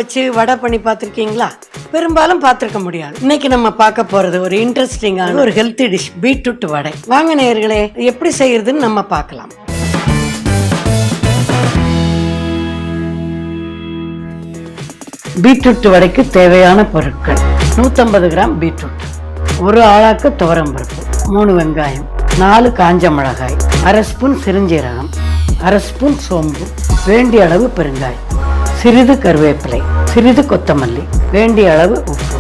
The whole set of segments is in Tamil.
வச்சு வடை பண்ணி பார்த்துருக்கீங்களா? பெரும்பாலும் பார்த்துருக்க முடியாது. இன்னைக்கு நம்ம பார்க்க போறது ஒரு இன்ட்ரெஸ்டிங்கான ஒரு ஹெல்த்தி டிஷ், பீட்ரூட் வடை. வாங்க நேயர்களே, எப்படி செய்யறதுன்னு நம்ம பார்க்கலாம். பீட்ரூட் வடைக்கு தேவையான பொருட்கள்: 150 கிராம் பீட்ரூட், ஒரு ஆளாக்கு துவரம்பருப்பு, 3 வெங்காயம், 4 காஞ்ச மிளகாய், அரை ஸ்பூன் சிறுஞ்சீரகம், அரை ஸ்பூன் சோம்பு, வேண்டிய அளவு பெருங்காயம், சிறிது கருவேப்பிலை, சிறிது கொத்தமல்லி, வேண்டிய அளவு உப்பு.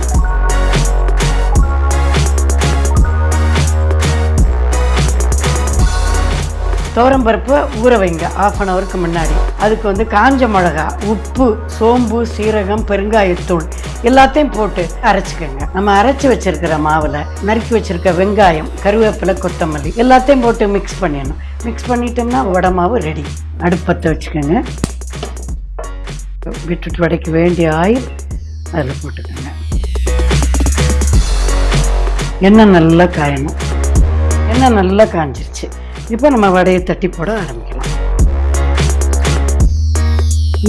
துவரம்பருப்பை ஊற வைங்க ½ அன் ஹவருக்கு முன்னாடி. அதுக்கு காஞ்ச மிளகா, உப்பு, சோம்பு, சீரகம், பெருங்காயத்தூள் எல்லாத்தையும் போட்டு அரைச்சிக்கோங்க. நம்ம அரைச்சி வச்சிருக்கிற மாவில் நறுக்கி வச்சிருக்க வெங்காயம், கருவேப்பிலை, கொத்தமல்லி எல்லாத்தையும் போட்டு மிக்ஸ் பண்ணிடணும். மிக்ஸ் பண்ணிட்டோம்னா வடை மாவு ரெடி. அடுப்பத்தை வச்சுக்கோங்க. பீட்ரூட் வடைக்கு வேண்டிய ஆயில் அதில் போட்டுக்கோங்க. எண்ணெய் நல்லா காயணும். எண்ணெய் நல்லா காஞ்சிருச்சு. இப்போ நம்ம வடையை தட்டி போட ஆரம்பிக்கலாம்.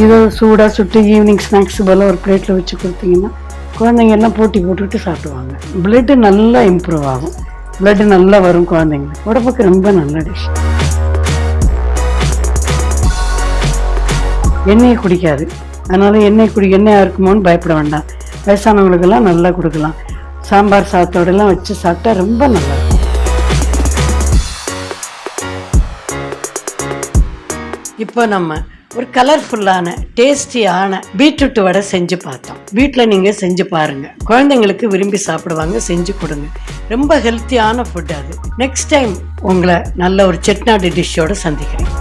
இதை சூடாக சுட்டு ஈவினிங் ஸ்நாக்ஸ் போல் ஒரு பிளேட்டில் வச்சு கொடுத்தீங்கன்னா குழந்தைங்க எல்லாம் போட்டி போட்டுக்கிட்டு சாப்பிடுவாங்க. பிளட்டு நல்லா இம்ப்ரூவ் ஆகும். பிளட்டு நல்லா வரும் குழந்தைங்களுக்கு. உடம்புக்கு ரொம்ப நல்ல டிஷ். எண்ணெயை குடிக்காது, அதனால எண்ணெயாக இருக்குமோன்னு பயப்பட வேண்டாம். வயசானவங்களுக்கெல்லாம் நல்லா கொடுக்கலாம். சாம்பார் சாதத்தோடலாம் வச்சு சாப்பிட்டா ரொம்ப நல்லா இருக்கும். இப்போ நம்ம ஒரு கலர்ஃபுல்லான டேஸ்டியான பீட்ரூட் வடை செஞ்சு பார்த்தோம். வீட்டில் நீங்கள் செஞ்சு பாருங்கள். குழந்தைங்களுக்கு விரும்பி சாப்பிடுவாங்க. செஞ்சு கொடுங்க. ரொம்ப ஹெல்த்தியான ஃபுட் அது. நெக்ஸ்ட் டைம் உங்களை நல்ல ஒரு செட்நாடு டிஷ்ஷோடு சந்திக்கிறேன்.